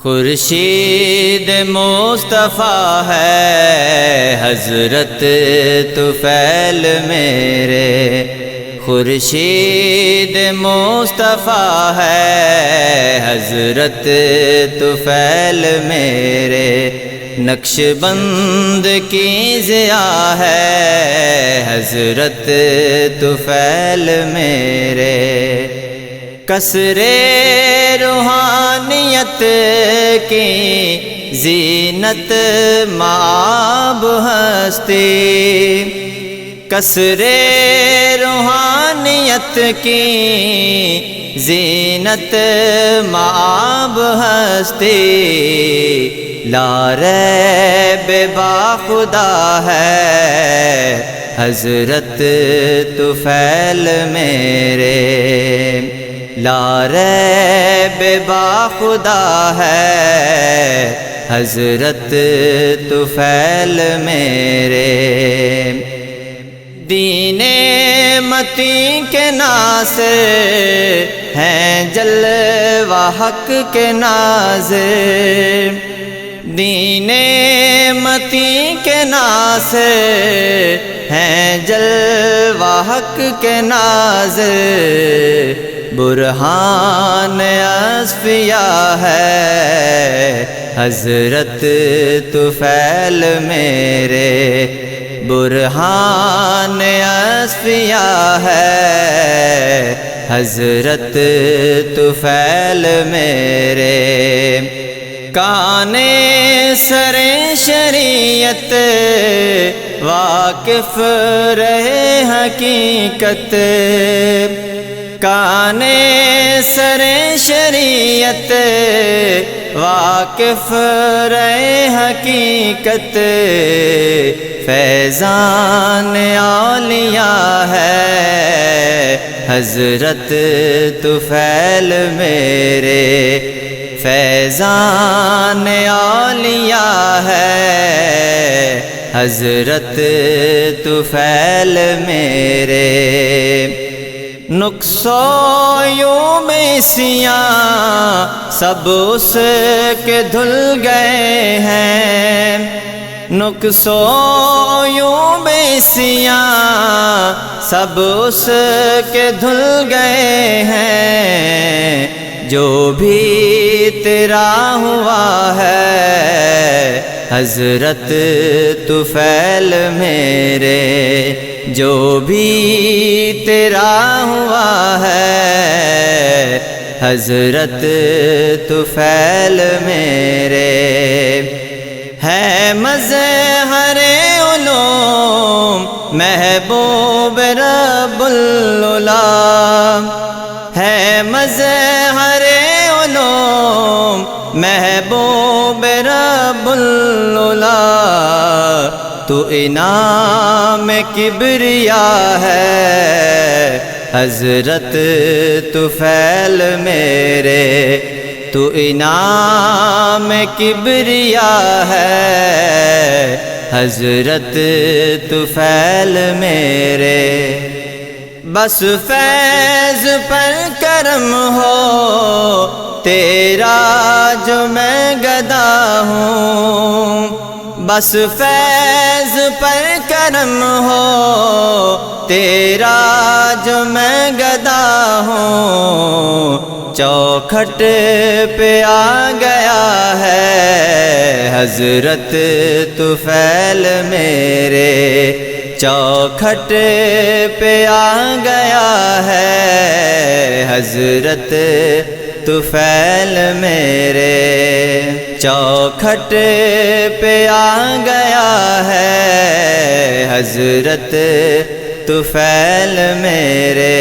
خورشید مصطفیٰ ہے حضرت طفیل میرے، خورشید مصطفیٰ ہے حضرت طفیل میرے، نقش بند کی ضیاء ہے حضرت طفیل میرے، قصر روحانیت کی زینت مآب ہستی، قصر روحانیت کی زینت مآب ہستی، لا ریب باخدا ہے حضرت طفیل میرے، لا ریب باخدا ہے حضرت طفیل میرے، دین متی کے ناصر ہیں جلوہ حق کے ناظر، دین متی کے ناصر ہیں جلوہ حق کے ناظر، برہان اصفیاء ہے حضرت طفیل میرے، برہان اصفیاء ہے حضرت طفیل میرے، کان سر شریعت واقف رہے حقیقت، کان سر شریعت واقف رہے حقیقت، فیضان اولیاء ہے حضرت طفیل میرے، فیضان اولیاء ہے حضرت طفیل میرے، نقص و عیوب سیاں سب اس کے دھل گئے ہیں، نقص و عیوب سیاں سب اس کے دھل گئے ہیں، جو بھی تیرا ہوا ہے حضرت طفیل میرے، جو بھی تیرا ہوا ہے حضرت طفیل میرے، ہے مظہر علوم محبوب رب العلا، ہے مظہر علوم محبوب رب العلا، تو انعام کبریا ہے حضرت طفیل میرے، تو انعام کبریا ہے حضرت طفیل میرے، بس فیض پر کرم ہو تیرا جو میں گدا ہوں، بس فیض پر کرم ہو تیرا جو میں گدا ہوں، چوکھٹ پہ آ گیا ہے حضرت طفیل میرے، چوکھٹ پہ آ گیا ہے حضرت طفیل میرے، چوکھٹ پہ آ گیا ہے حضرت طفیل میرے۔